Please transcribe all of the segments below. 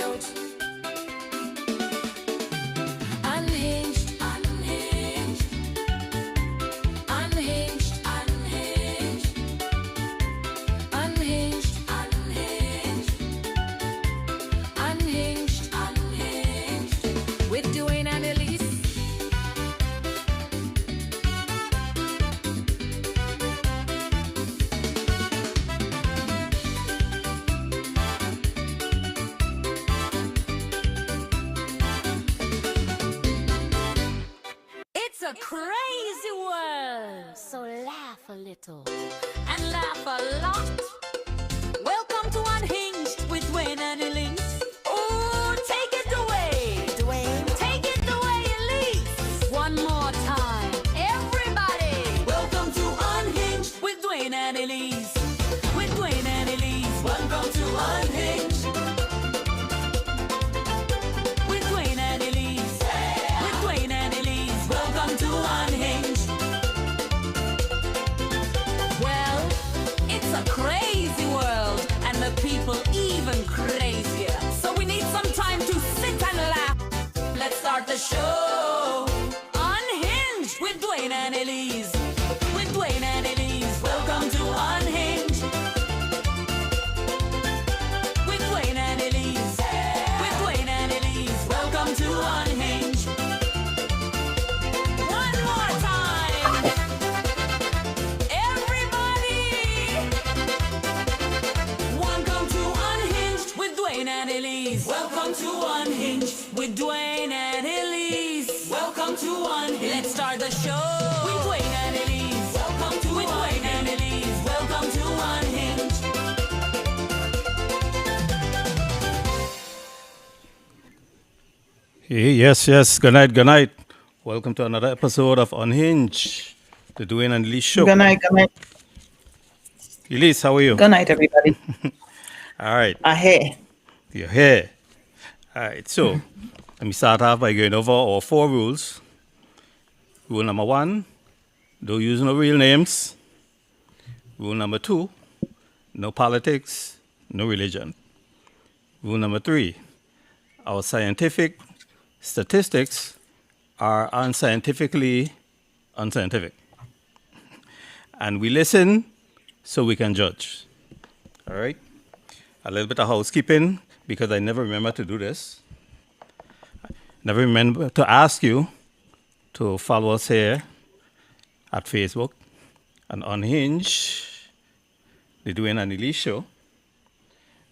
out. Unhinged, unhinged, unhinged, unhinged, unhinged, unhinged, unhinged, unhinged. With Dwane and Elise. It's a crazy world, so laugh a little and laugh a lot. Welcome to Unhinged with Dwane and Elise. Oh, take it away, Dwane. Take it away, Elise. One more time, everybody. Welcome to Unhinged with Dwane and Elise. With Dwane and Elise. Welcome to Unhinged. With Dwane and Elise. With Dwane and Elise. Welcome to Unhinged. Well, it's a crazy world, and the people even crazier. So we need some time to sit and laugh. Let's start the show. Unhinged with Dwane and Elise. With Dwane and Elise. Welcome to Unhinged. With Dwane and Elise. With Dwane and Elise. Welcome to Unhinged. One more time. Everybody. Welcome to Unhinged with Dwane and Elise. Welcome to Unhinged with Dwane and Elise. Welcome to Unhinged. Let's start the show. With Dwane and Elise. Welcome to Dwane and Elise. Welcome to Unhinged. Hey, yes. Good night, good night. Welcome to another episode of Unhinged, the Dwane and Elise show. Good night, good night. Elise, how are you? Good night, everybody. All right, Ahe. you're here. All right, so let me start off by going over our 4 rules. Rule number 1, don't use no real names. Rule number 2, no politics, no religion. Rule number 3, our scientific statistics are unscientifically unscientific. And we listen so we can judge. All right? A little bit of housekeeping, because I never remember to do this. Never remember to ask you to follow us here at Facebook and Unhinged, the Dwane and Elise show,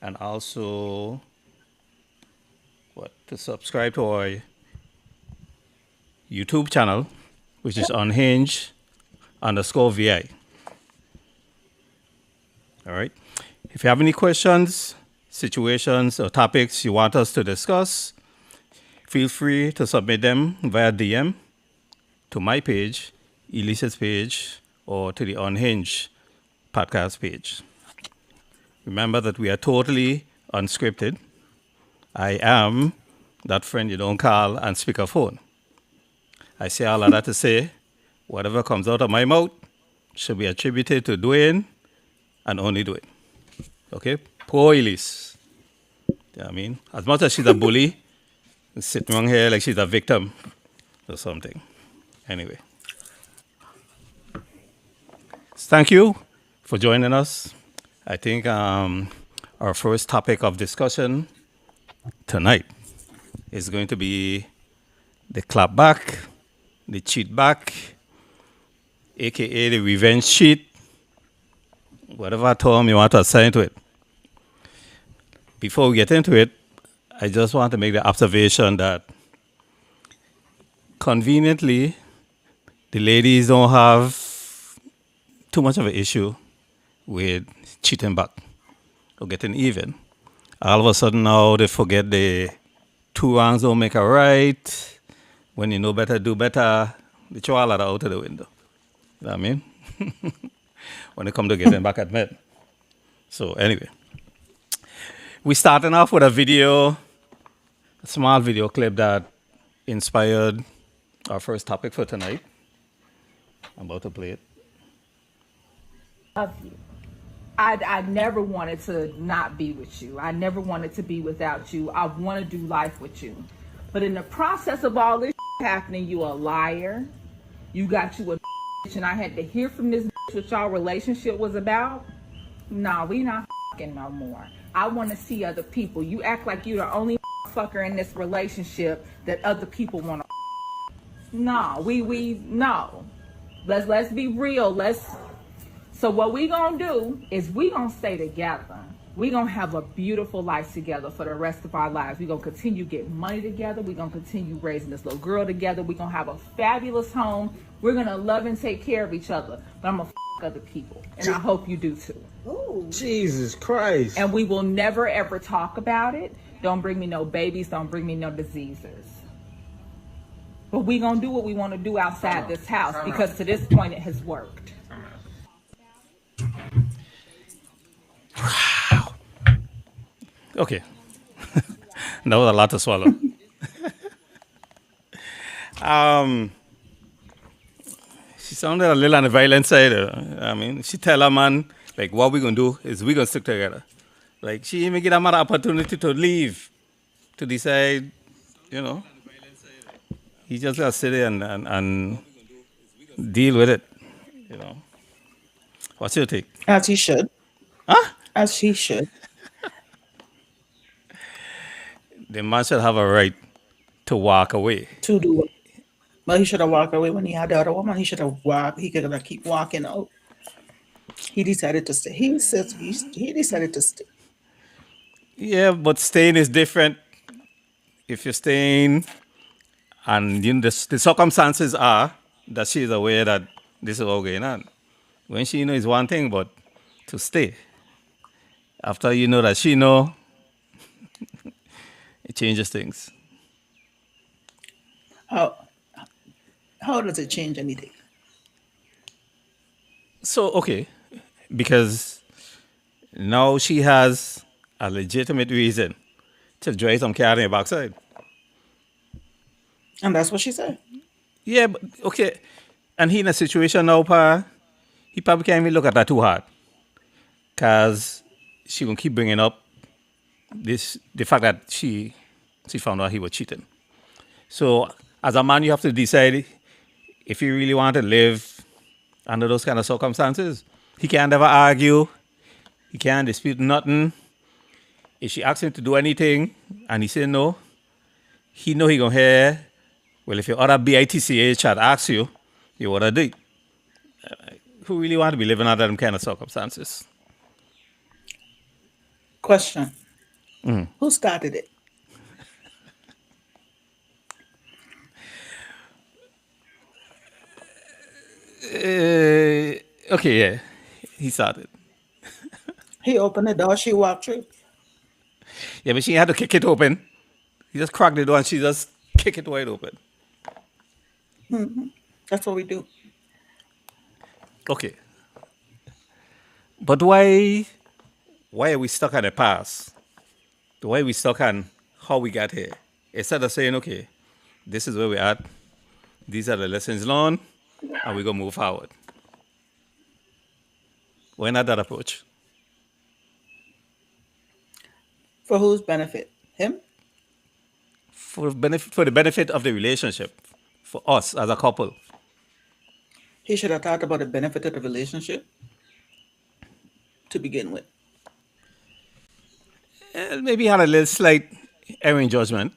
and also to subscribe to our YouTube channel, which is Unhinged_VI. All right. If you have any questions, situations, or topics you want us to discuss, feel free to submit them via DM to my page, Elise's page, or to the Unhinged podcast page. Remember that we are totally unscripted. I am that friend you don't call and speak a phone. I say all of that to say, whatever comes out of my mouth should be attributed to Dwane and only Dwane. Okay? Poor Elise. You know what I mean? As much as she's a bully, sitting around here like she's a victim or something. Anyway. Thank you for joining us. I think our first topic of discussion tonight is going to be the clap back, the cheat back, aka the revenge cheat, whatever term you want to assign to it. Before we get into it, I just want to make the observation that conveniently, the ladies don't have too much of an issue with cheating back or getting even. All of a sudden now they forget the 2 wrongs don't make a right. When you know better, do better. They throw all of that out of the window. You know what I mean? When it comes to getting back at men. So anyway, we're starting off with a small video clip that inspired our first topic for tonight. I'm about to play it. Love you. I never wanted to not be with you. I never wanted to be without you. I want to do life with you. But in the process of all this happening, you a liar. You got you a and I had to hear from this what y'all relationship was about. Nah, we not no more. I want to see other people. You act like you're the only fucker in this relationship that other people want to. No, we no. Let's be real. So what we gonna do is we gonna stay together. We gonna have a beautiful life together for the rest of our lives. We gonna continue getting money together. We gonna continue raising this little girl together. We gonna have a fabulous home. We're gonna love and take care of each other. But I'm gonna other people, and I hope you do too. Ooh. Jesus Christ! And we will never ever talk about it. Don't bring me no babies. Don't bring me no diseases. But we gonna do what we want to do outside this house because to this point it has worked. Wow. Okay. That was a lot to swallow. She sounded a little on the violent side. I mean, she tell her man, like, what we gonna do is we gonna stick together. Like, she even get a man an opportunity to leave, to decide, you know. He just gotta sit there and deal with it, you know. What's your take? As he should. Huh? As he should. The man should have a right to walk away. To do it. Well, he should have walked away when he had the other woman. He should have walked. He could have keep walking out. He decided to stay. He says he decided to stay. Yeah, but staying is different. If you're staying, and you know, the circumstances are that she's aware that this is all going on. When she knows one thing, but to stay. After you know that she know, it changes things. How does it change anything? So, okay, because now she has a legitimate reason to drive some car in her backside. And that's what she said. Yeah, but okay. And he in a situation now, pa, he probably can't even look at that too hard. Because she gonna keep bringing up the fact that she found out he was cheating. So as a man, you have to decide if you really want to live under those kind of circumstances. He can't ever argue. He can't dispute nothing. If she asks him to do anything and he say no, he know he gonna hear, well, if your other BITCH had asked you, you would have do it. Who really want to be living under them kind of circumstances? Question. Who started it? Okay, yeah. He started. He opened the door, she walked through. Yeah, but she had to kick it open. He just cracked the door and she just kicked it wide open. That's what we do. Okay. But why are we stuck on the past? Why are we stuck on how we got here? Instead of saying, okay, this is where we're at. These are the lessons learned, and we're going to move forward. Why not that approach? For whose benefit? Him? For the benefit of the relationship, for us as a couple. He should have thought about the benefit of the relationship to begin with. Maybe he had a little slight error in judgment.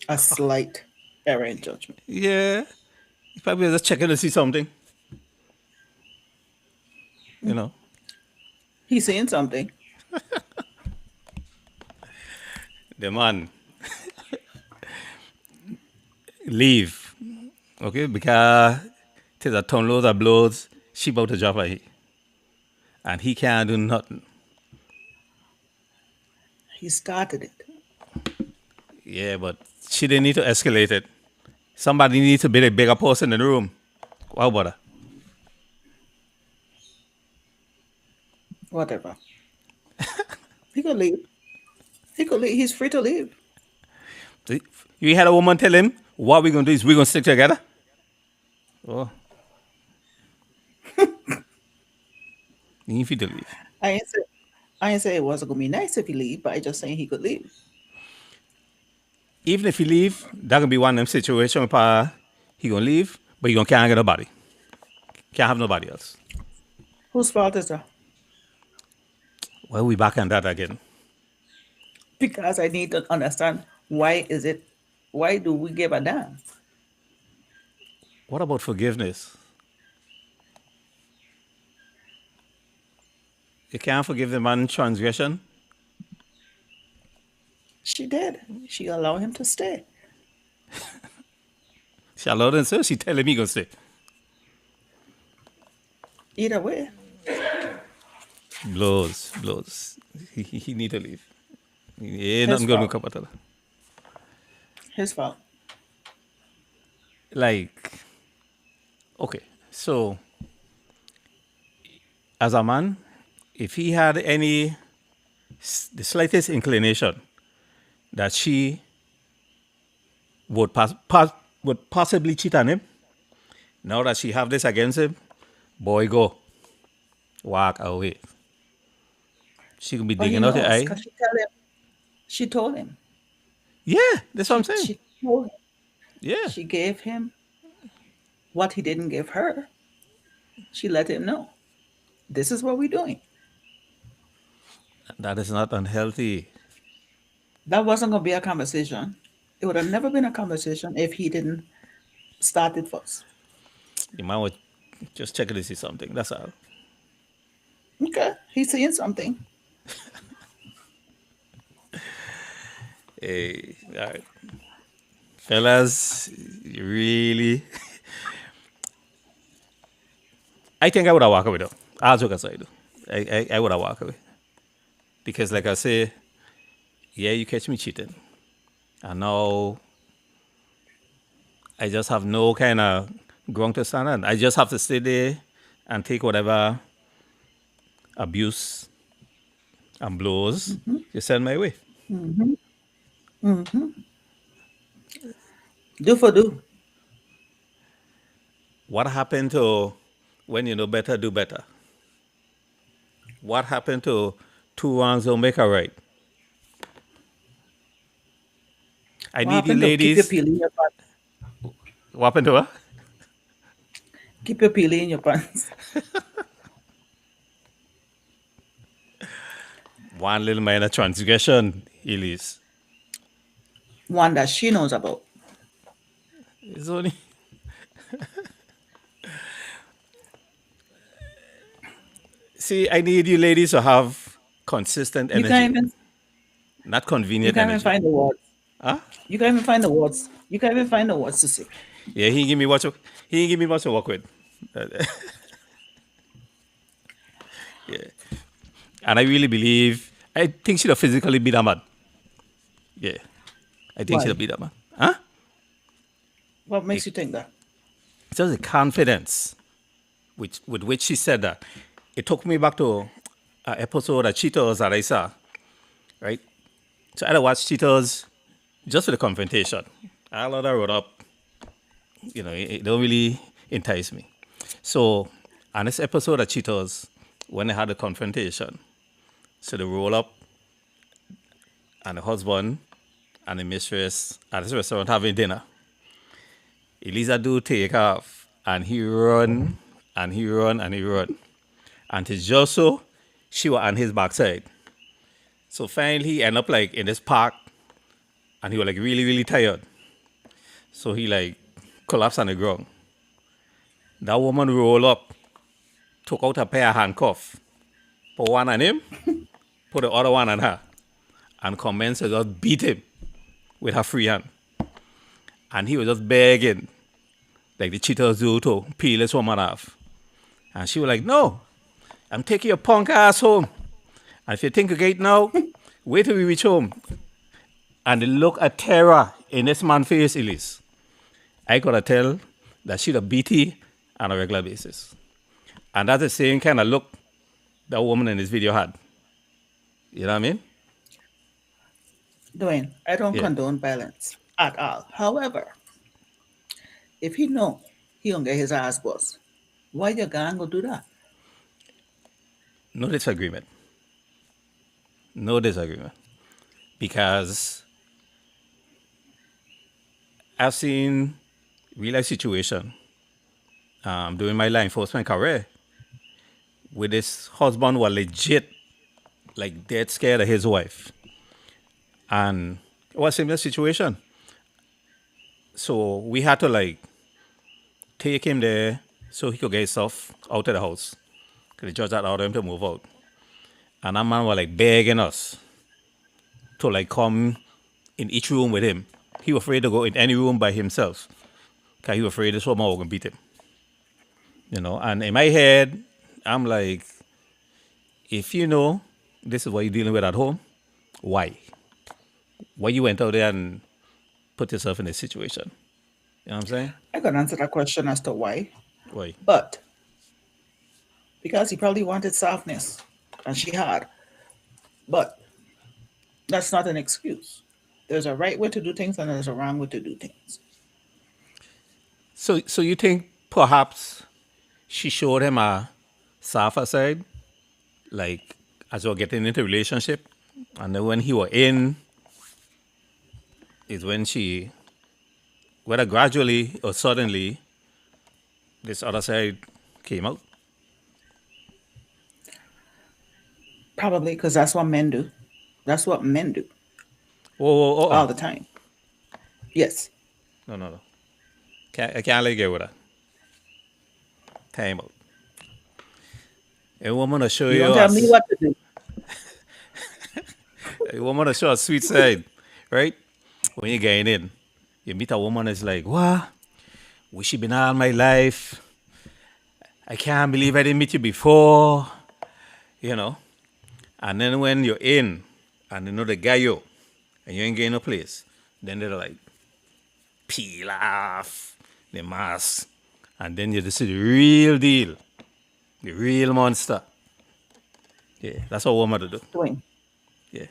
A slight error in judgment. Yeah. He probably was just checking to see something. You know. He's saying something. The man leave. Okay, because there's a ton loads of blows, she about to drop her head. And he can't do nothing. He started it. Yeah, but she didn't need to escalate it. Somebody needs to be the bigger person in the room. Wow, brother. Whatever. He could leave. He could leave. He's free to leave. You had a woman tell him, what we're going to do is we're going to stick together? Oh. He need to leave. I ain't say I ain't say it wasn't gonna be nice if he leave, but I just saying he could leave. Even if he leave, that gonna be one of them situations where he gonna leave, but he gonna can't get nobody. Can't have nobody else. Whose fault is that? Well, we back on that again. Because I need to understand why do we give a damn? What about forgiveness? You can't forgive the man transgression. She did. She allowed him to stay. She allowed him to. She tell him he gonna stay. Either way, Blows, blows. He need to leave. He ain't his nothing gonna fault. come out of that. His fault. Like, okay, so as a man, if he had the slightest inclination that she would possibly cheat on him, now that she have this against him, boy, go walk away. She could be But he digging out your knows eye. because she told him. Yeah, that's what I'm She saying. she told him. Yeah, She gave him what he didn't give her. She let him know. This is what we're doing. that is not unhealthy. That wasn't gonna be a conversation. It would have never been a conversation if he didn't start it first. You might want just checking to see something. That's all. Okay. He's saying something. Hey, all right. Fellas, you really. I think I would have walked away though. I'll joke aside though. I would have walked away. Because, like I say, yeah, you catch me cheating. And now I just have no kind of ground to stand on. I just have to stay there and take whatever abuse and blows you send my way. Do for do. What happened to when you know better, do better? What happened to two wrongs don't make a right? I What need you happened to keep your ladies. peeling in your pants? What happened to her? Keep your peeling in your pants. One little minor transgression, Elise. One that she knows about. It's only. See, I need you ladies to have consistent You can't energy, even not you convenient can't even energy. find the words. Huh? You can't even find the words. You can't even find the words to say. Yeah, he ain't give me what to, he ain't give me what to work with. Yeah. And I really believe, I think she'd have physically beat that man. Yeah. I think she'd Why? have beat that man. Huh? What makes you think that? It's just the confidence with which she said that. It took me back to an episode of Cheetos that I saw, right? So I had to watch Cheetos just for the confrontation. I let her wrote up, it don't really entice me. So on this episode of Cheetos, when they had the confrontation, so they roll up and the husband and the mistress at this restaurant having dinner. Elisa do take off and he run and he run and he run. And to just so she was on his backside. So finally he end up like in this park and he was like really, really tired. So he like collapsed on the ground. That woman roll up, took out a pair of handcuffs, put one on him, put the other one on her, and commenced to just beat him with her free hand. And he was just begging, like the cheaters do, to peel this woman off. And she was like, no, I'm taking your punk ass home. And if you think you get now, wait till we reach home. And the look of terror in this man's face, Elise, I gotta tell that she'd have beat he on a regular basis. And that's the same kind of look that woman in this video had. You know what I mean? Dwayne, I don't Yeah. condone violence at all. However, if he know he gonna get his ass bust, why your gang go do that? No disagreement. No disagreement. Because I've seen real life situation during my law enforcement career with this husband was legit, like dead scared of his wife. And it was a similar situation. So we had to like take him there so he could get his stuff out of the house. Because the judge had ordered him to move out. And that man was like begging us to like come in each room with him. He was afraid to go in any room by himself. Because he was afraid this woman was going to beat him. You know, and in my head, I'm like, if you know this is what you're dealing with at home, why? Why you went out there and put yourself in this situation? You know what I'm saying? I can answer that question as to why. Why? But because he probably wanted softness, and she had. But that's not an excuse. There's a right way to do things and there's a wrong way to do things. So you think perhaps she showed him a softer side, like as we were getting into a relationship, and then when he was in, is when she, whether gradually or suddenly, this other side came out. Probably because that's what men do. That's what men do Oh, all the time. Yes. no. I can't let you with that. Time out. A woman to show You you don't tell me what to do. a woman to show a sweet side, right? When you're getting in, you meet a woman that's like, what? Wish you been all my life. I can't believe I didn't meet you before. You know? And then when you're in, and you know the guy you, and you ain't getting no place, then they're like, peel off the mask. And then you just see the real deal, the real monster. Yeah, that's what woman to do. Dwane, Yeah.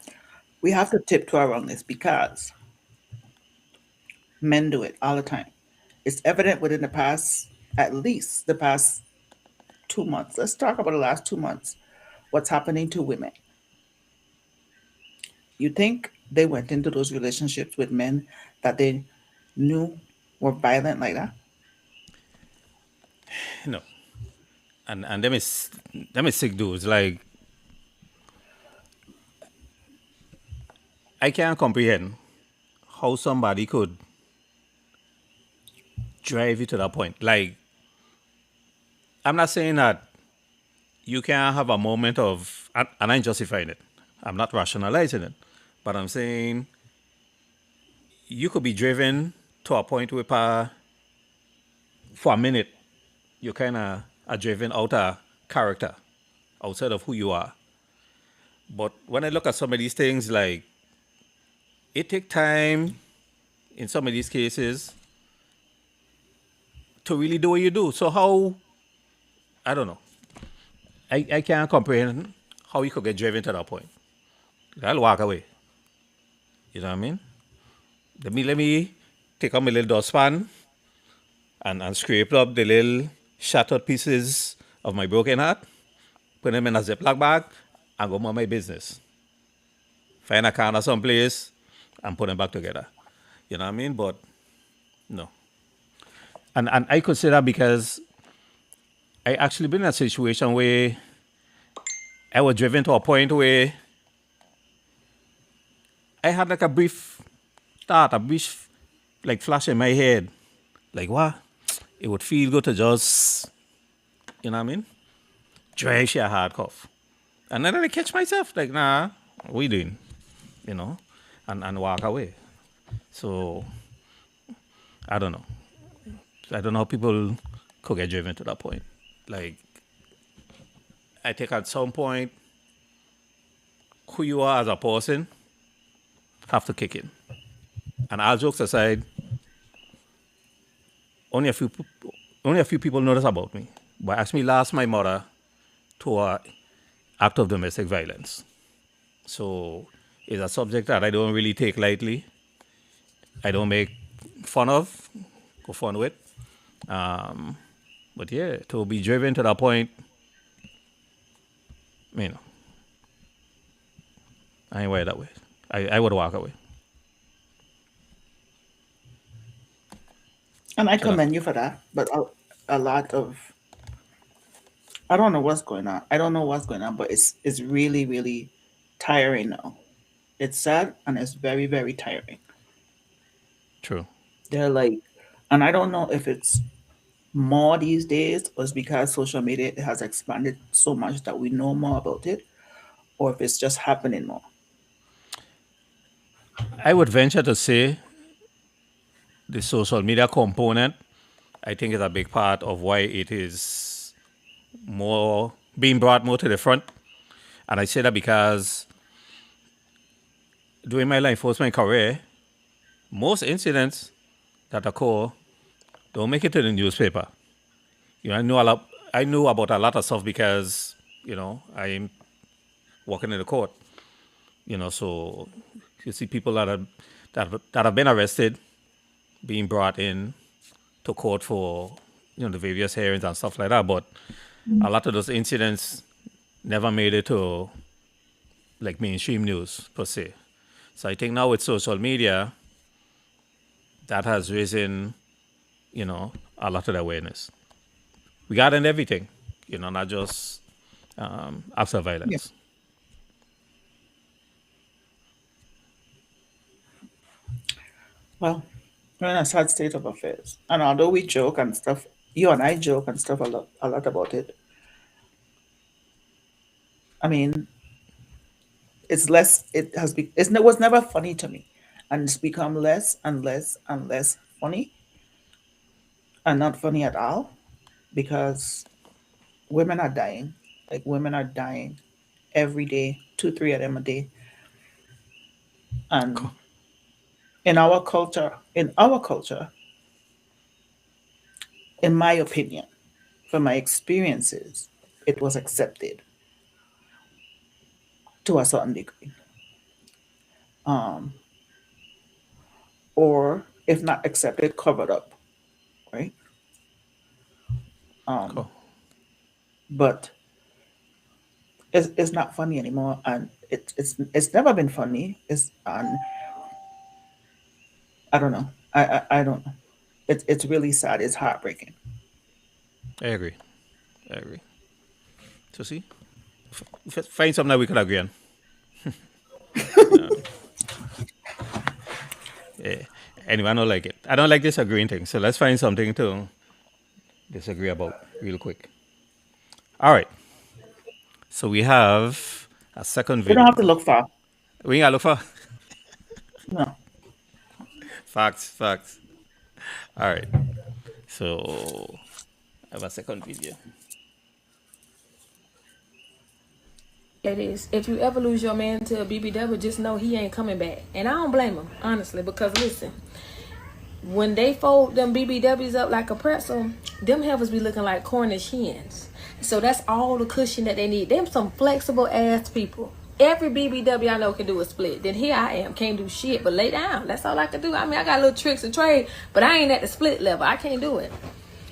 we have to tiptoe around this because men do it all the time. It's evident within the past, at least the past 2 months. Let's talk about the last 2 months. What's happening to women? You think they went into those relationships with men that they knew were violent like that? No. And them is sick dudes. Like I can't comprehend how somebody could drive you to that point. Like I'm not saying that you can't have a moment of, and I'm justifying it. I'm not rationalizing it, but I'm saying you could be driven to a point where for a minute you kind of are driven out of character, outside of who you are. But when I look at some of these things, like it takes time in some of these cases to really do what you do. So how, I don't know. I can't comprehend how you could get driven to that point. I'll walk away. You know what I mean? Let me take out my little dustpan and scrape up the little shattered pieces of my broken heart, put them in a Ziploc bag, and go on my business. Find a corner someplace and put them back together. You know what I mean? But no. And I could say that because I actually been in a situation where I was driven to a point where I had like a brief thought, a brief like flash in my head. Like what? It would feel good to just, you know what I mean? Drive she a hard cuff. And then I catch myself, like, nah, what we doing? You know? And walk away. So I don't know. I don't know how people could get driven to that point. Like, I think at some point, who you are as a person have to kick in. And all jokes aside, only a few people know this about me. But I actually lost my mother to an act of domestic violence. So it's a subject that I don't really take lightly. I don't make fun of, go fun with. But yeah, to be driven to that point, You know, I ain't wired that way. I would walk away. And I So that, commend you for that. But a lot of, I don't know what's going on. I don't know what's going on, but it's really, really tiring now. It's sad and it's very, very tiring. true. They're like, and I don't know if it's more these days or it's because social media has expanded so much that we know more about it, or if it's just happening more. I would venture to say the social media component, I think, is a big part of why it is more being brought more to the front. And I say that because during my law enforcement career, most incidents that occur don't make it to the newspaper. You know, I know about a lot of stuff because, I'm working in the court. So you see people that have been arrested being brought in to court for the various hearings and stuff like that. But a lot of those incidents never made it to like mainstream news per se. So I think now with social media, that has risen, a lot of the awareness regarding everything, not just acts of Yeah. violence. Well, we're in a sad state of affairs. And although we joke and stuff, you and I joke and stuff a lot about it. I mean, it's less. It was never funny to me, and it's become less and less and less funny, and not funny at all, because women are dying. Like women are dying every day, two, three of them a day, and in our culture, in my opinion, from my experiences, it was accepted to a certain degree. Um, or if not accepted, covered up, right? Cool. But it's not funny anymore, and it's never been funny. It's and I don't know. I don't know. It's really sad. It's heartbreaking. I agree. I agree. So see, find something that we could agree on. Yeah. Anyway, I don't like it. I don't like disagreeing things. So let's find something to disagree about real quick. All right. So we have a second We don't have to video. look far. We ain't gotta look for No. facts. Facts. All right. So I have a second video. It is. If you ever lose your man to a BBW, just know he ain't coming back. And I don't blame him, honestly, because listen, when they fold them BBWs up like a pretzel, them heifers be looking like Cornish hens. So that's all the cushion that they need. Them some flexible ass people. Every BBW I know can do a split. Then here I am, can't do shit but lay down. That's all I can do. I mean, I got little tricks of trade, but I ain't at the split level. I can't do it.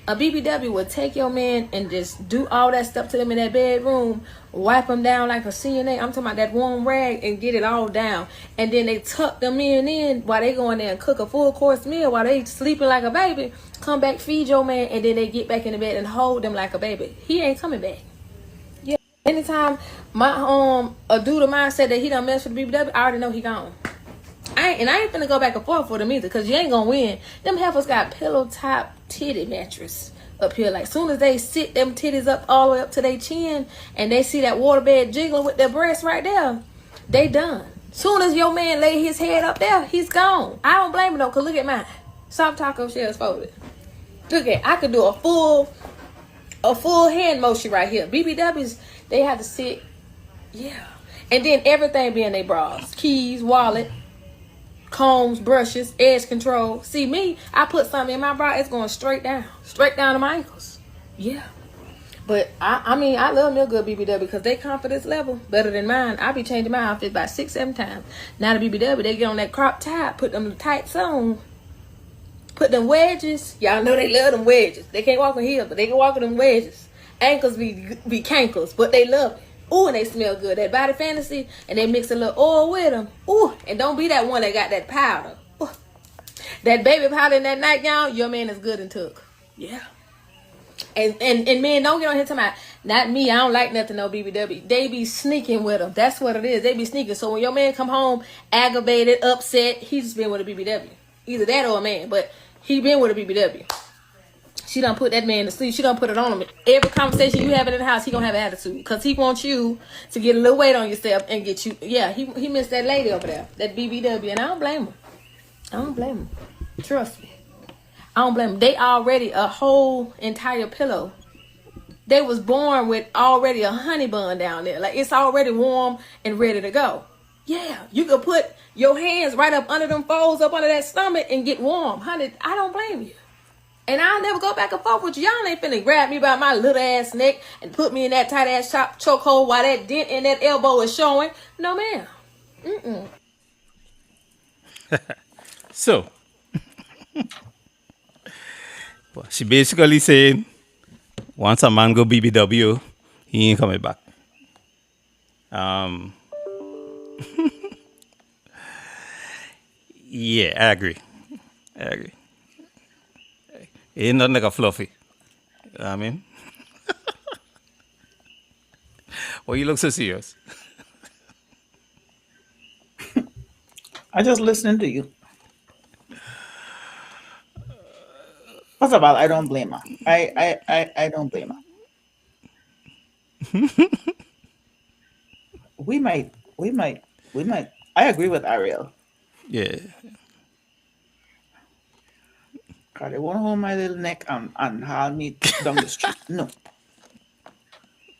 A BBW would take your man and just do all that stuff to them in that bedroom, wipe them down like a CNA. I'm talking about that warm rag and get it all down. And then they tuck them in while they go in there and cook a full course meal while they sleeping like a baby. Come back, feed your man, and then they get back in the bed and hold them like a baby. He ain't coming back. Yeah. Anytime my a dude of mine said that he done mess with the BBW, I already know he gone. I ain't finna go back and forth with them either, because you ain't gonna win. Them heifers got pillow top titty mattress up here. Like, soon as they sit them titties up all the way up to their chin and they see that waterbed jiggling with their breasts right there, they done. Soon as your man lay his head up there, he's gone. I don't blame him though, because look at mine. Soft taco shells folded. Look at, I could do a full hand motion right here. BBWs, they have to sit, yeah. And then everything be in their bras. Keys, wallet, combs, brushes, edge control. See me, I put something in my bra, it's going straight down to my ankles. Yeah. But I mean, I love me a good BBW because they confidence level better than mine. I be changing my outfit about 6-7 times. Now the BBW, they get on that crop top, put them tights on, put them wedges. Y'all know they love them wedges. They can't walk on heels, but they can walk on them wedges. Ankles be cankles, but they love it. Ooh, and they smell good. That Body Fantasy, and they mix a little oil with them. Ooh, and don't be that one that got that powder. Ooh. That baby powder in that nightgown, your man is good and took. Yeah. And men, don't get on here talking about, not me, I don't like nothing no BBW. They be sneaking with them. That's what it is. They be sneaking. So when your man come home aggravated, upset, he's just been with a BBW. Either that or a man, but he been with a BBW. She done put that man to sleep. She done put it on him. Every conversation you have in the house, he gonna have an attitude. Because he wants you to get a little weight on yourself and get you. Yeah, he missed that lady over there. That BBW. And I don't blame him. I don't blame him. Trust me. I don't blame them. They already a whole entire pillow. They was born with already a honey bun down there. Like, it's already warm and ready to go. Yeah, you could put your hands right up under them folds, up under that stomach and get warm. Honey, I don't blame you. And I'll never go back and forth with you. Y'all ain't finna grab me by my little ass neck and put me in that tight ass chokehold while that dent in that elbow is showing. No, ma'am. Mm-mm. So, well, she basically saying, once a man go BBW, he ain't coming back. Yeah, I agree. Ain't nothing like a fluffy. You know what I mean? Why you look so serious? I just listening to you. First of all, I don't blame her. I don't blame her. we might. I agree with Ariel. Yeah. God, they won't hold my little neck and haul me down the street. No.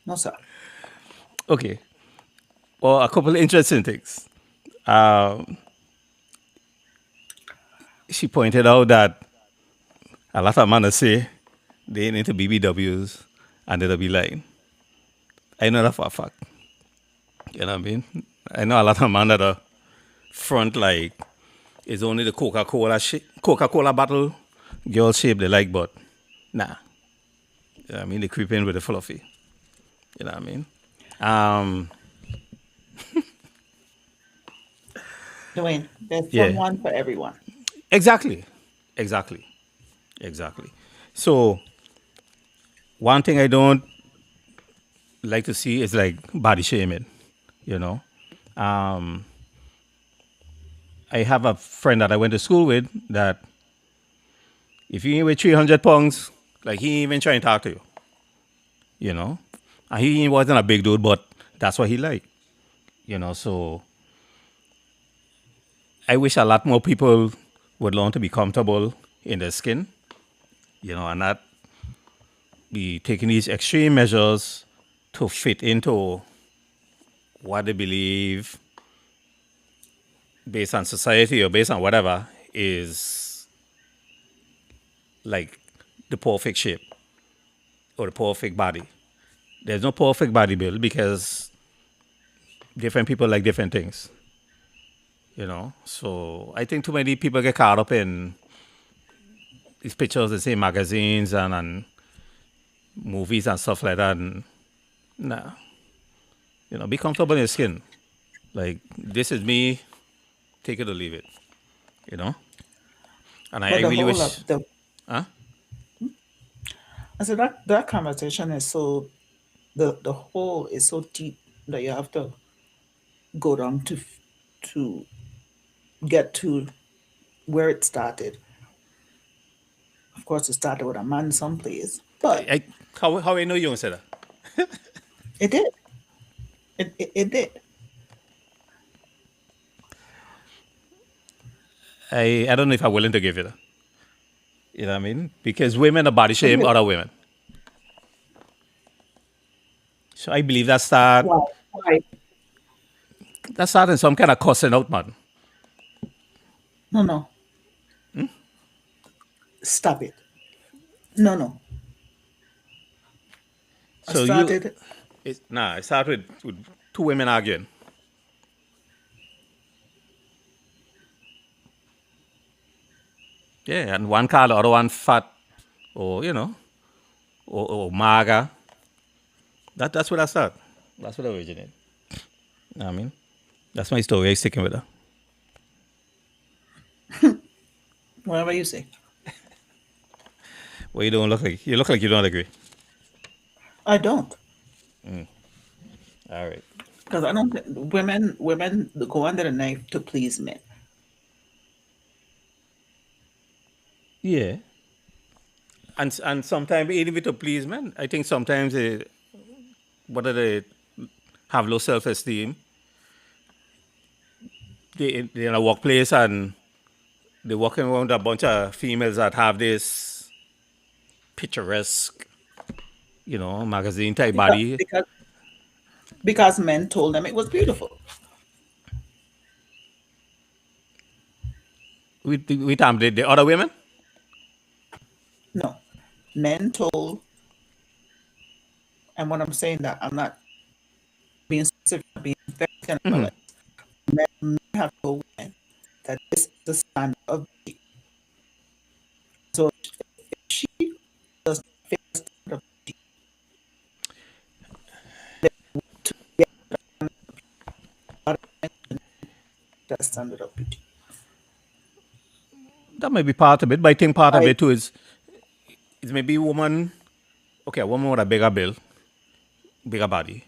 No, sir. Okay. Well, a couple of interesting things. She pointed out that a lot of men say they ain't into BBWs and they'll be lying. I know that for a fact. You know what I mean? I know a lot of men that are front like it's only the Coca-Cola bottle girl shape they like, but nah. You know what I mean? They creep in with the fluffy. You know what I mean? Dwane, there's Yeah. someone for everyone. Exactly. So, one thing I don't like to see is like body shaming, you know. I have a friend that I went to school with that if you ain't weigh 300 pounds, like he ain't even trying to talk to you, you know. And he wasn't a big dude, but that's what he liked, you know. So, I wish a lot more people would learn to be comfortable in their skin, you know, and not be taking these extreme measures to fit into what they believe based on society or based on whatever is like the perfect shape or the perfect body. There's no perfect body build because different people like different things, you know. So I think too many people get caught up in these pictures they say magazines and movies and stuff like that. And nah, you know, be comfortable in your skin. Like this is me, take it or leave it, you know. And I But the really whole wish. of the Huh? I said that conversation is so the whole is so deep that you have to go down to get to where it started. Of course, it started with a man someplace, but How I know you don't say that? it did. It did. I don't know if I'm willing to give it. You know what I mean? Because women are body shame Okay. other women. So I believe that start Why? Why? that start in some kind of cussing out, man. No, no. Stop it. No, no. I So you started. it started with two women arguing. Yeah, and one called the other one fat or you know, or maga. That's where I start. That's what originated. I mean, that's my story. I'm sticking with her. Whatever you say. Well, you don't look like you look like you don't agree. I don't. All right. Because I don't think women go under the knife to please men. Yeah. And sometimes even to please men, I think sometimes they whether they have low self esteem, they in a workplace and they're walking around a bunch of females that have this picturesque, magazine type Because body. because because men told them it was beautiful. With the other women. No. Men told, and when I'm saying that, I'm not being specific, I'm being very generalized. Men have told women that this is the standard of beauty. So if she does not fit the standard of beauty, to get that standard of beauty. That might be part of it, but I think part of I it too is maybe a woman with a bigger build, bigger body,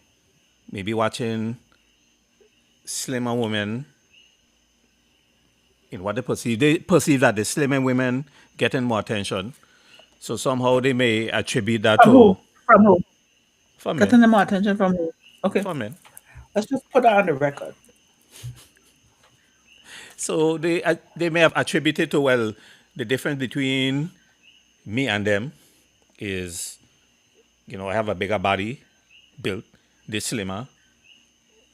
maybe watching slimmer women in what they perceive. They perceive that the slimmer women getting more attention. So somehow they may attribute that from who? to From who? for men. Getting them more attention from who? Okay. For men. Let's just put that on the record. So they may have attributed to, well, the difference between me and them is, I have a bigger body built, they're slimmer.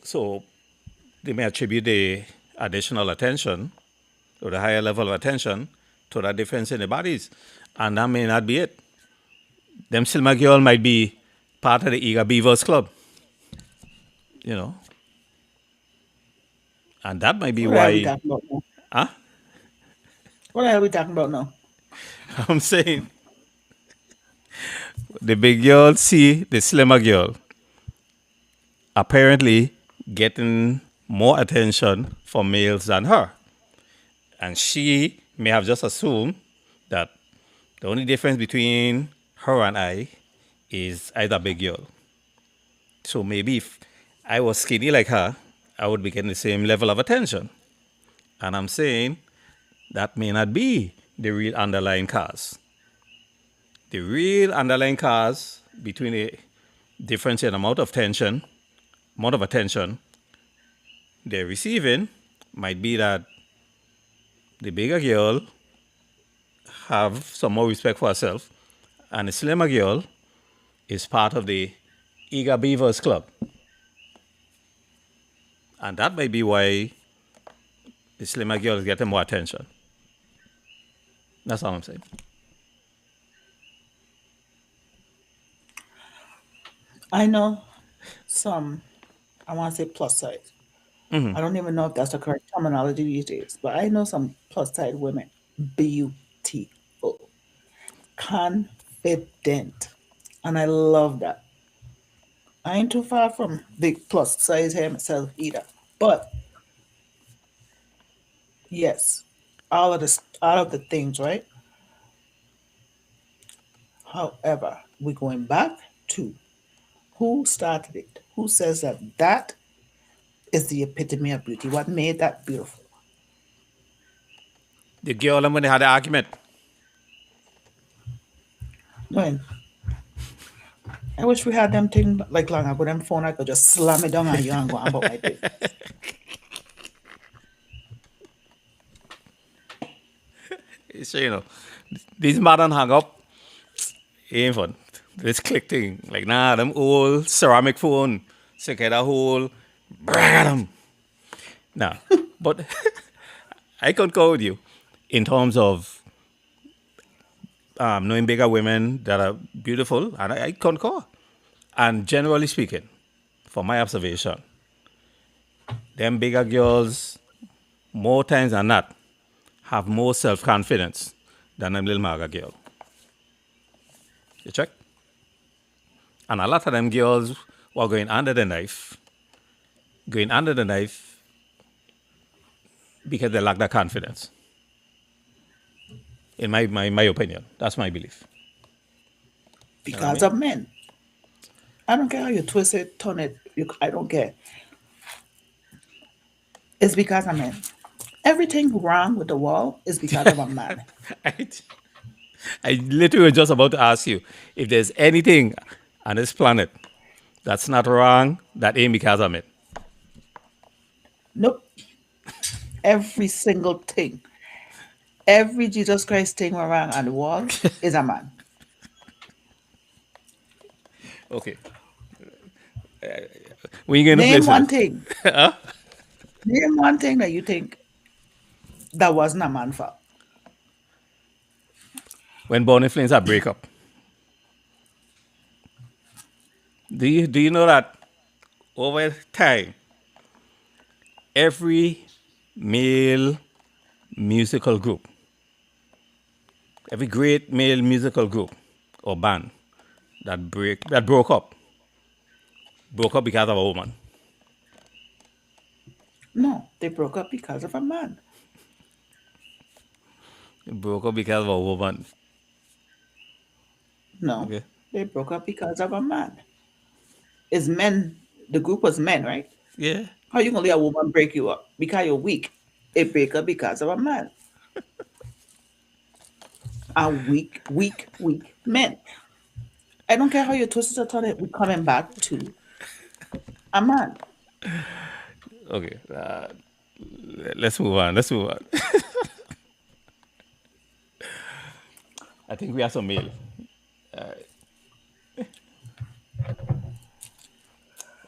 So they may attribute the additional attention or the higher level of attention to that difference in the bodies. And that may not be it. Them slimmer girl might be part of the eager beavers club, you know. And that might be What the hell are we why, talking about now? huh? What the hell are we talking about now? I'm saying the big girl see the slimmer girl apparently getting more attention from males than her. And she may have just assumed that the only difference between her and I is either big girl. So maybe if I was skinny like her, I would be getting the same level of attention. And I'm saying that may not be the real underlying cause. The real underlying cause between the difference in amount of attention they're receiving might be that the bigger girl have some more respect for herself, and the slimmer girl is part of the eager beavers club. And that may be why the slimmer girl is getting more attention. That's all I'm saying. I know some, I want to say plus size. I don't even know if that's the correct terminology these days, but I know some plus size women. Beautiful, confident. And I love that. I ain't too far from big plus size hair myself either. But yes, all of the things, right? However, we're going back to who started it? Who says that that is the epitome of beauty? What made that beautiful? The girl and when they had the argument, When I wish we had them thing like long ago, them phone I could just slam it down on you and go on about my business. so, these modern hang up, ain't fun. This click thing, like, nah, them old ceramic phone, so get a hole, brag them. Nah, but I concur with you in terms of knowing bigger women that are beautiful, and I concur. And generally speaking, from my observation, them bigger girls, more times than not, have more self-confidence than them little maga girl. You check? And a lot of them girls while going under the knife because they lack that confidence. In my opinion, that's my belief. You know what I Because mean? of men. I don't care how you twist it, turn it. I don't care. It's because of men. Everything wrong with the world is because of a man. I, I literally was just about to ask you if there's anything on this planet that's not wrong that ain't because of it. Nope. Every single thing. Every Jesus Christ thing around on the wall is a man. Okay. When you get into Name one places, thing. Name one thing that you think that wasn't a man for. when Born and Flames are break up, do you know that over time, every male musical group, every great male musical group or band that broke up because of a woman. No, they broke up because of a man. It broke up because of a woman. No, Okay. they broke up because of a man. It's men. The group was men, right? Yeah. How you gonna let a woman break you up? Because you're weak. It break up because of a man. A weak men. I don't care how you twist it or turn it, we're coming back to a man. Okay. Let's move on. Let's move on. I think we have some mail.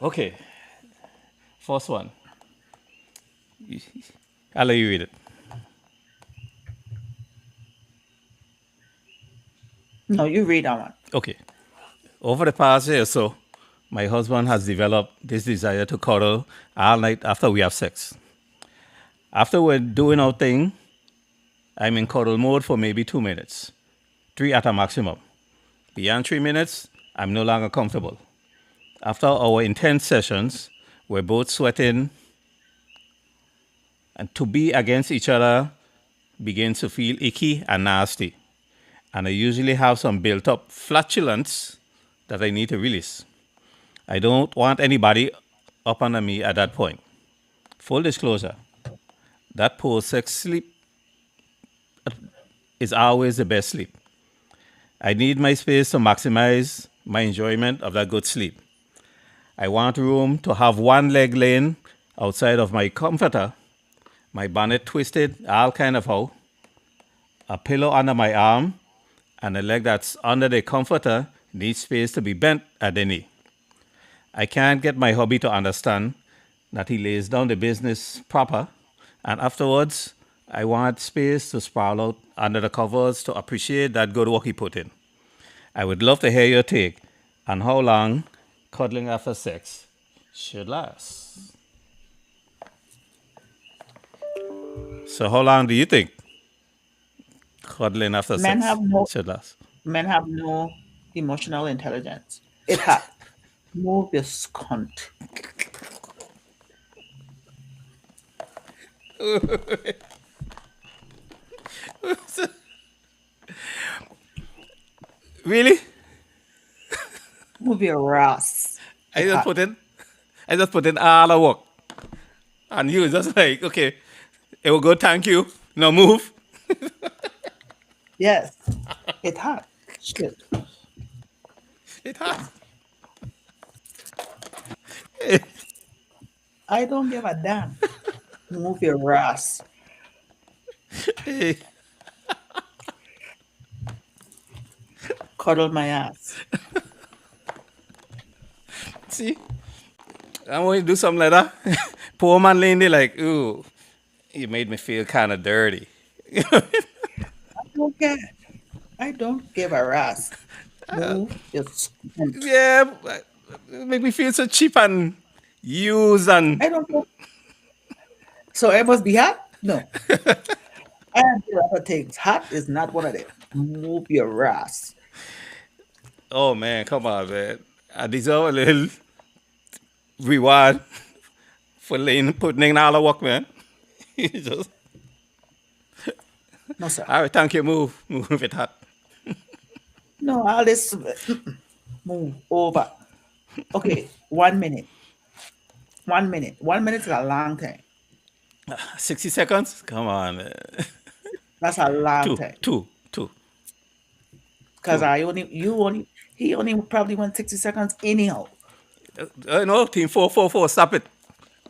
Okay. First one. I'll let you read it. No, you read that one. Okay. Over the past year or so, my husband has developed this desire to cuddle all night after we have sex. After we're doing our thing, I'm in cuddle mode for maybe 2 minutes, three at a maximum. Beyond 3 minutes, I'm no longer comfortable. After our intense sessions, we're both sweating, and to be against each other begins to feel icky and nasty. And I usually have some built up flatulence that I need to release. I don't want anybody up under me at that point. Full disclosure, that post sex sleep is always the best sleep. I need my space to maximize my enjoyment of that good sleep. I want room to have one leg laying outside of my comforter, my bonnet twisted all kind of how, a pillow under my arm, and the leg that's under the comforter needs space to be bent at the knee. I can't get my hubby to understand that he lays down the business proper, and afterwards, I want space to sprawl out under the covers to appreciate that good work he put in. I would love to hear your take on how long cuddling after sex should last. So, how long do you think cuddling after Men sex have no should last? men have no emotional intelligence. It hot. Move your cunt. Really? Move your ass. I It just hot. put in, I just put in all the work, and you just like, okay, it will go. Thank you. Now move. Yes. It hot. Shit. It has. I don't give a damn. Move your ass. Hey, Cuddle my ass. see, I want you to do something like that. Poor man laying there like, ooh, you made me feel kind of dirty. I don't care. I don't give a ass. Move your cunt. Yeah, it make me feel so cheap and used and I don't care. So I must be hot? No. I have the other things. Hot is not one of them. Move your ass. oh man, come on, man. I deserve a little reward for putting in all the work, man. You just, No, sir. all right, thank you, move it hot. No, all this move over. Okay, 1 minute. 1 minute. 1 minute is a long time. 60 seconds? Come on, man. That's a long Two, time. two, two, Because two. he only probably went 60 seconds anyhow. No, team 444, stop it.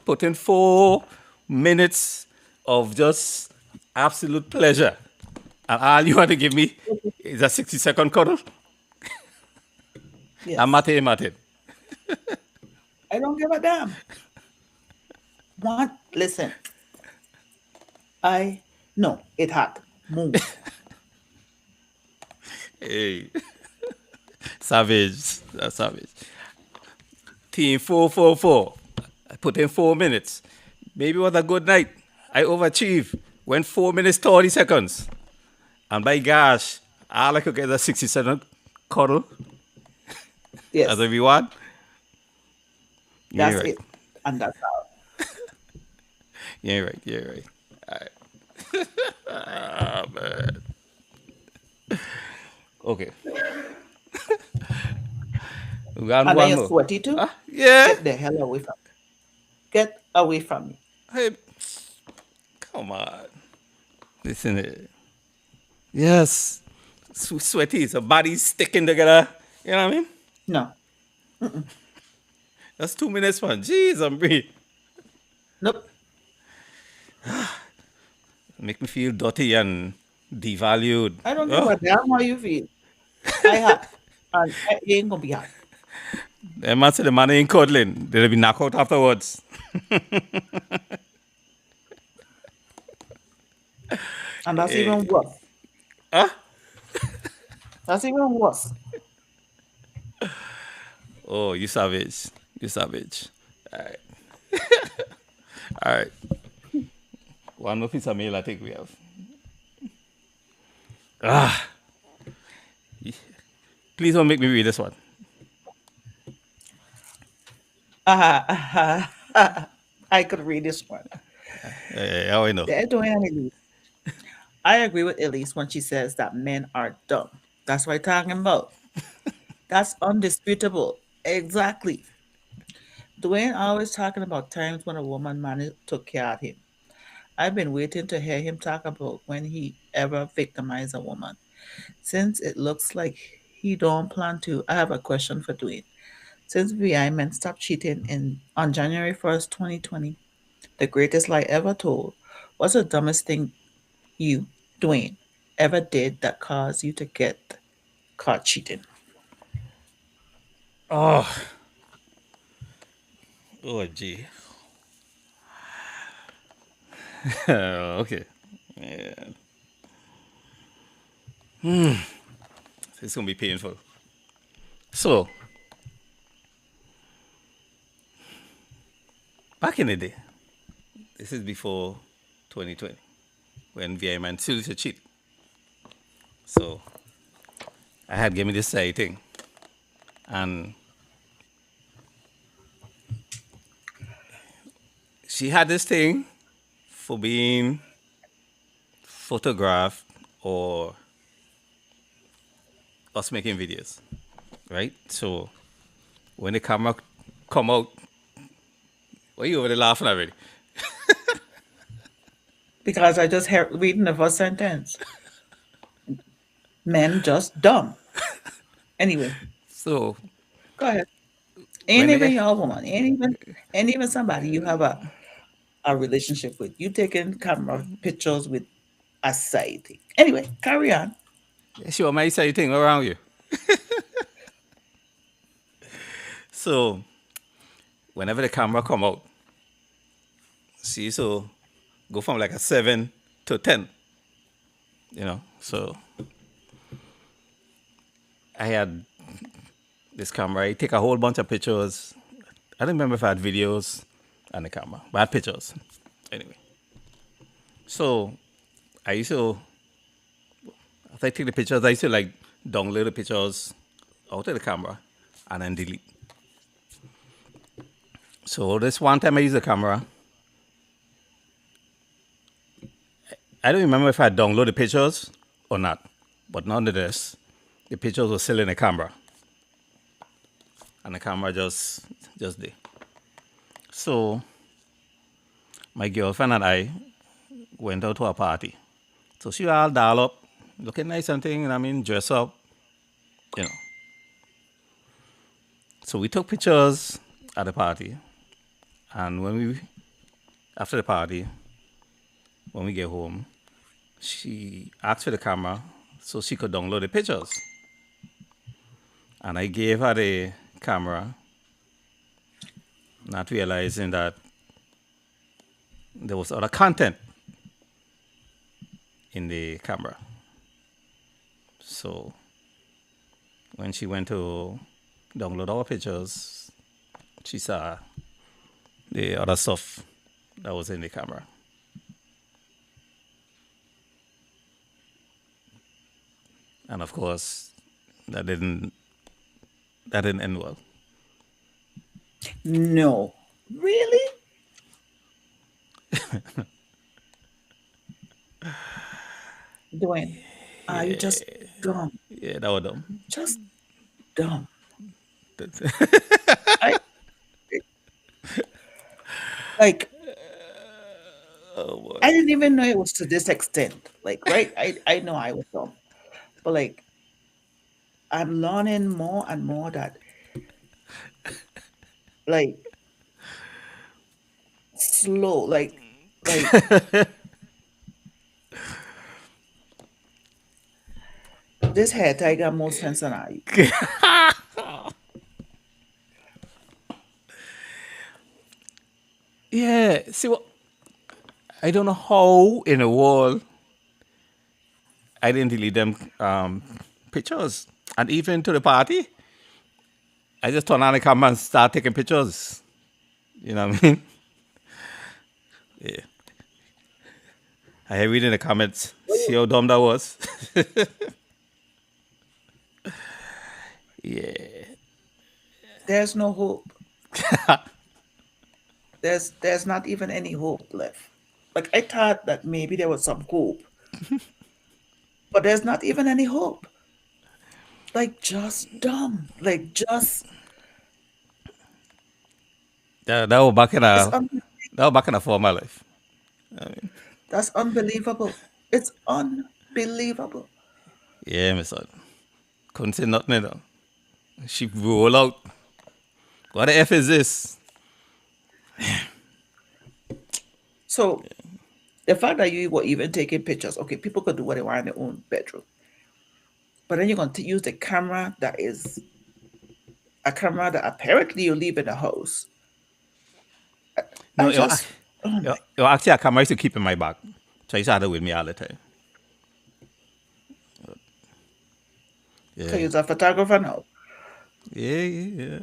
Put in 4 minutes of just absolute pleasure. And all you want to give me is a 60-second cuddle? Yes. I'm Mate. I don't give a damn. Listen. No, it hot. Move. Hey, savage. That's savage. Team 444. I put in 4 minutes. Maybe it was a good night. I overachieved. Went 4 minutes 30 seconds. And by gosh, all I could get a 60-second cuddle Yes. as a reward. That's You're right. it. And that's all. You're right. All right. Ah, man. Okay. We got And then one you're more. sweaty too? Yeah. Get the hell away from me. Get away from me. Hey, come on. Listen here. Yes. Sweaty. So bodies sticking together. You know what I mean? No. That's 2 minutes, man. Jeez, I'm breathing. Nope. Make me feel dirty and devalued. I don't give a damn how you feel. I hot. And you ain't gonna be hot. The man said the man ain't cuddling. They'll be knocked out afterwards. And that's even worse. Huh? That's even worse. Oh, you savage. All right. All right. One more piece of mail I think we have. Please don't make me read this one. I could read this one. How I know? They're doing Elise. I agree with Elise when she says that men are dumb. That's what I'm talking about. That's undisputable. Exactly. Dwayne always talking about times when a woman took care of him. I've been waiting to hear him talk about when he ever victimized a woman. Since it looks like he don't plan to, I have a question for Dwayne. Since VI men stopped cheating on January 1st, 2020, the greatest lie ever told, what's the dumbest thing you, Dwayne, ever did that caused you to get caught cheating? Oh, gee. Okay. Yeah. It's gonna be painful. So, back in the day, this is before 2020, when VI man still used to cheat. So, I had given me this side thing, and she had this thing for being photographed or us making videos, right? So when the camera come out, why you over there laughing already? Because I just heard reading the first sentence. Men just dumb. Anyway, So go ahead. Ain't when even they, your woman. Ain't even somebody you have a relationship with. You taking camera pictures with a side thing. Anyway, carry on. sure, my say thing around you. So whenever the camera come out, see, so go from like a 7 to 10, So I had this camera. I take a whole bunch of pictures. I don't remember if I had videos on the camera, but I had pictures. Anyway. So I used to, after I take the pictures, I used to like download the pictures out of the camera and then delete. So this one time I used the camera. I don't remember if I downloaded the pictures or not, but nonetheless, the pictures were still in the camera, and the camera just did. So my girlfriend and I went out to a party. So she all doll up, looking nice and thing, and I mean dress up, you know. So we took pictures at the party, and after the party, when we get home, she asked for the camera so she could download the pictures. And I gave her the camera, not realizing that there was other content in the camera. So when she went to download our pictures, she saw the other stuff that was in the camera. And of course, that didn't end well. No. Really? Dwane, are you just dumb? Yeah, that was dumb. Just dumb. I like I didn't even know it was to this extent. Like, right? I know I was dumb. But like I'm learning more and more that like slow, like this hair tie got more sense than I. Yeah, see what? I don't know how in the world I didn't delete them pictures. And even to the party, I just turn on the camera and start taking pictures. You know what I mean? Yeah. I read in the comments, see how dumb that was? Yeah. There's no hope. There's not even any hope left. Like I thought that maybe there was some hope, but there's not even any hope. Like just dumb. Like just That was back in it's a former life. that's unbelievable. It's unbelievable. Yeah, my son. Couldn't say nothing, you know. She roll out. What the F is this? So the fact that you were even taking pictures, okay, people could do what they want in their own bedroom. But then you're going to use the camera that is a camera that apparently you leave in the house. No, I just, oh my, actually, a camera I used to keep in my bag. So I used to have it with me all the time. can Yeah. use a photographer now. Yeah.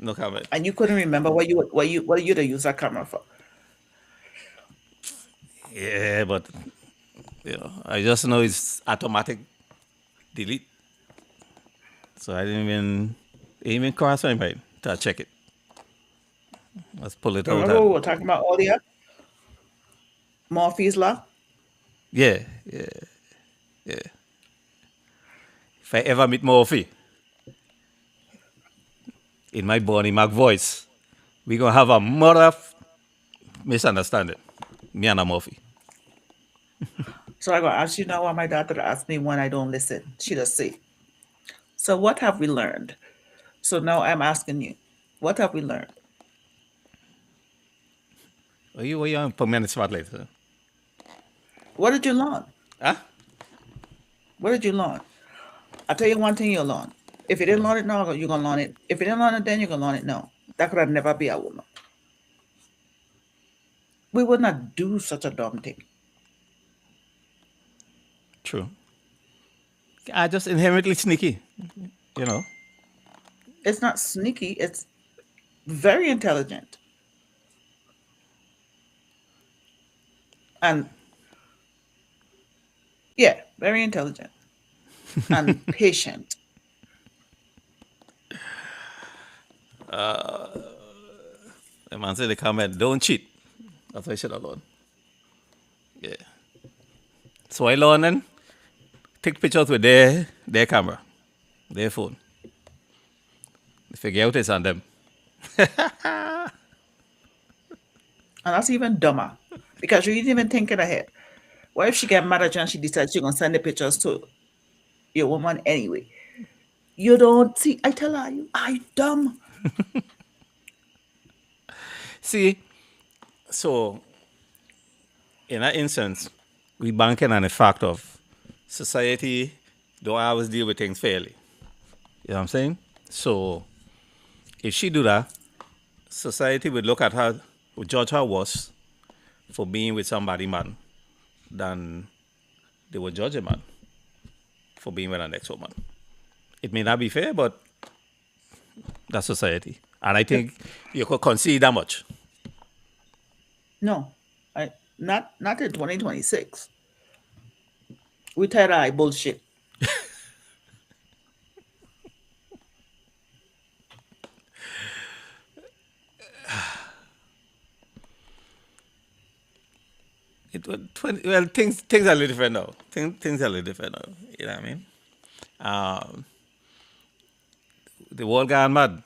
No comment. And you couldn't remember what you to use that camera for. Yeah, but I just know it's automatic delete. So I didn't even cross my mind to check it. Let's pull it out. Remember we were talking about earlier? Murphy's Law? Yeah. If I ever meet Murphy in my Bonnie Mac voice, we gonna have a mother misunderstanding. Me and a Murphy. So I'm going to ask you now what my daughter asked me when I don't listen. She does say, so what have we learned? So now I'm asking you, what have we learned? Are you put me on the spotlight? Huh? What did you learn? Huh? What did you learn? I'll tell you one thing you'll learn. If you didn't learn it now, you're going to learn it. If you didn't learn it then, you're going to learn it now. That could have never be a woman. We would not do such a dumb thing. True. I just inherently sneaky, you know. It's not sneaky. It's very intelligent. And yeah, very intelligent and patient. The man said the comment, don't cheat. That's why I should have learned. Yeah. So I learned and take pictures with their camera, their phone. They figure out it's on them. And that's even dumber because you didn't even think it ahead. What if she get mad at you and she decides she's gonna send the pictures to your woman anyway? You don't see. I tell her, you are dumb. See, so in that instance, we banking on the fact of society don't always deal with things fairly. You know what I'm saying? So if she do that, society would look at her, would judge her worse for being with somebody man than they would judge a man for being with an next woman. It may not be fair, but that's society. And I think you could concede that much. No, not in 2026. We tired of bullshit. Well, things are a little different now. Things are a little different now. You know what I mean? The world gone mad.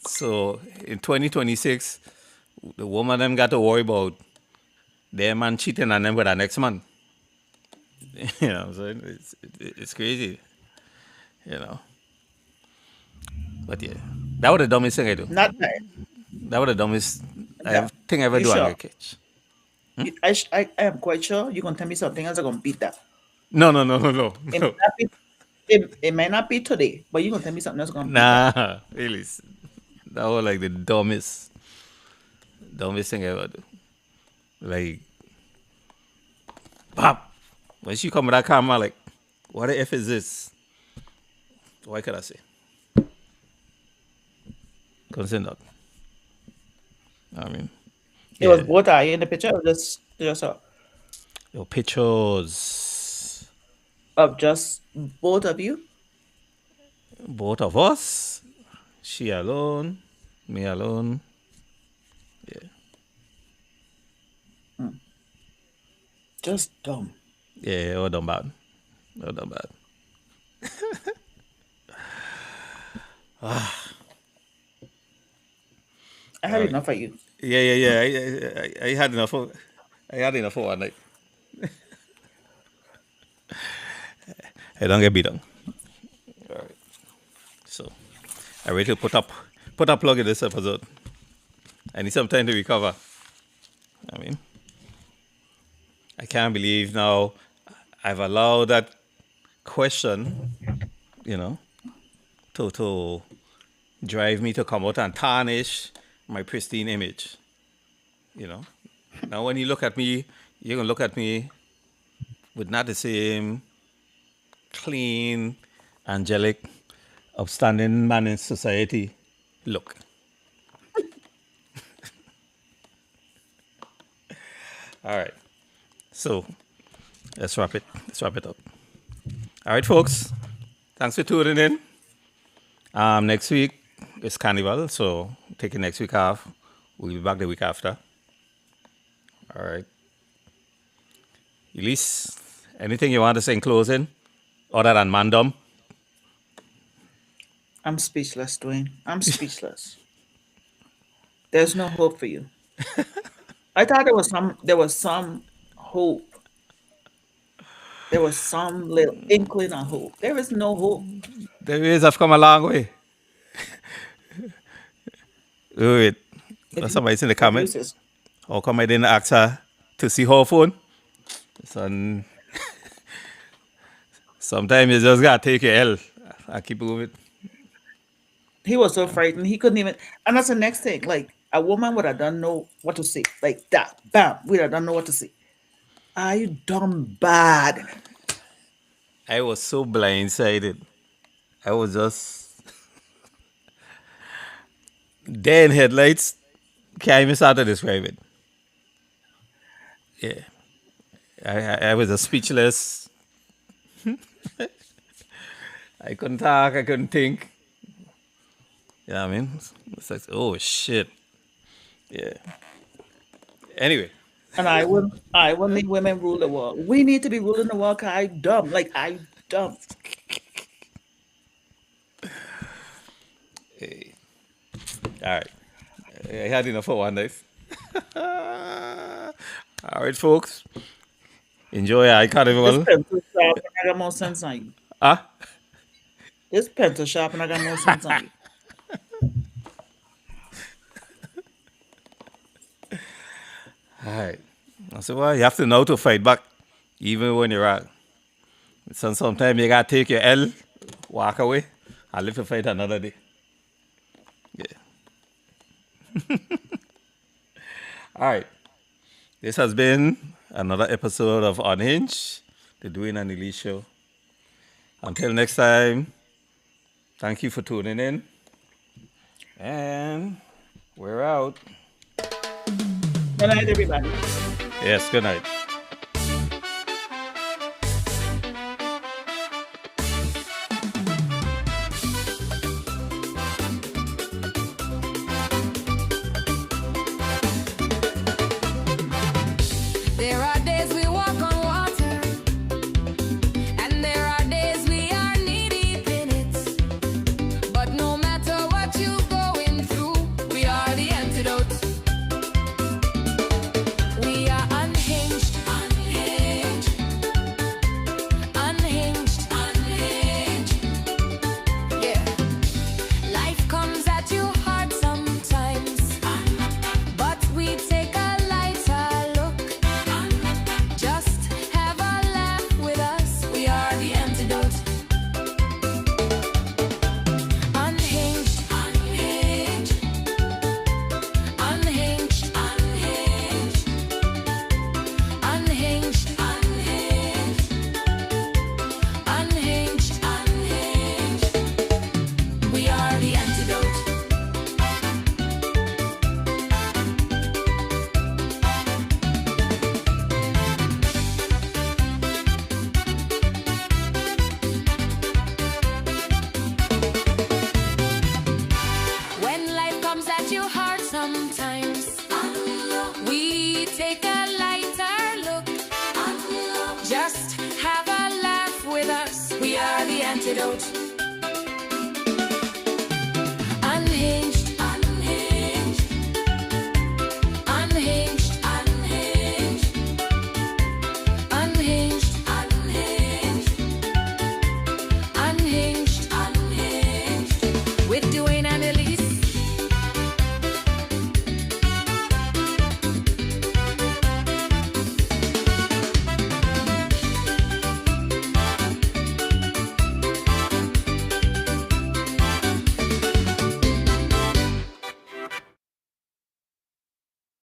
So in 2026, the woman them got to worry about their man cheating on them with their next man. You know what I'm saying? It's crazy. You know. But yeah, that was the dumbest thing I do. Not that. That was the dumbest Yeah. thing I ever You do on sure? a catch. I am quite sure you're gonna tell me something else. I'm gonna beat that. No. It may not be, it may not be today, but you're gonna tell me something else gonna beat that. Nah, really. That was like the dumbest thing I ever do. Like, pop. When she come with that camera, like, what the F is this? What could I say? Consent that. I mean, It was both eye in the picture of just your pictures, of just both of you. both of us, she alone, me alone. Yeah. Just dumb. Yeah, all done bad. All done bad. I had enough of you. Yeah. I had enough of one night. I don't get beat on. All right. So I ready to put up plug in this episode. I need some time to recover. I mean, I can't believe now I've allowed that question, you know, to drive me to come out and tarnish my pristine image. You know. Now when you look at me, you're gonna look at me with not the same clean, angelic, upstanding man in society look. All right. So let's wrap it up. All right, folks. Thanks for tuning in. Next week is Carnival, so taking next week off. We'll be back the week after. All right. Elise, anything you want to say in closing other than mandom? I'm speechless, Dwayne. I'm speechless. There's no hope for you. I thought there was some hope. There was some little inkling of hope. There is no hope. The ways have come a long way. Wait, somebody's in the comment. Excuses. How come I didn't ask her to see her phone? Son, sometimes you just gotta take your L and keep moving. He was so frightened he couldn't even. And that's the next thing. Like a woman would have done know what to say. Like that, bam, we'd have done know what to say. Are you dumb bad? I was so blindsided. I was just dead in headlights. Can't even start to describe it. Yeah. I was just speechless. I couldn't talk, I couldn't think. You know what I mean? It's like, oh shit. Yeah. Anyway. And I wouldn't need women rule the world. We need to be ruling the world 'cause I dumb. Like I dumb. Hey. All right. I had enough for one night. All right, folks. Enjoy our This carnival. pencil sharp and I got more sense on you. Ah. This pencil sharp and I got more sense on you. All right. I said, well, you have to know to fight back, even when you're out. So sometimes you gotta take your L, walk away, and live to fight another day. Yeah. All right. This has been another episode of Unhinged, the Dwane and Elise show. Until next time, thank you for tuning in. And we're out. Good night, everybody. Yes, good night. There are days we walk on water, and there are days we are knee deep in it. But no matter what you're going through, we are the antidote. We are unhinged, unhinged, unhinged, unhinged. Yeah. Life comes at you hard sometimes, but we take a lighter look. Just have a laugh with us. We are the antidote. Unhinged, unhinged, unhinged, unhinged, unhinged, unhinged, unhinged, unhinged. We are the antidote. When life comes at you hard sometimes, we take a lighter look. Just have a laugh with us. We are the antidote.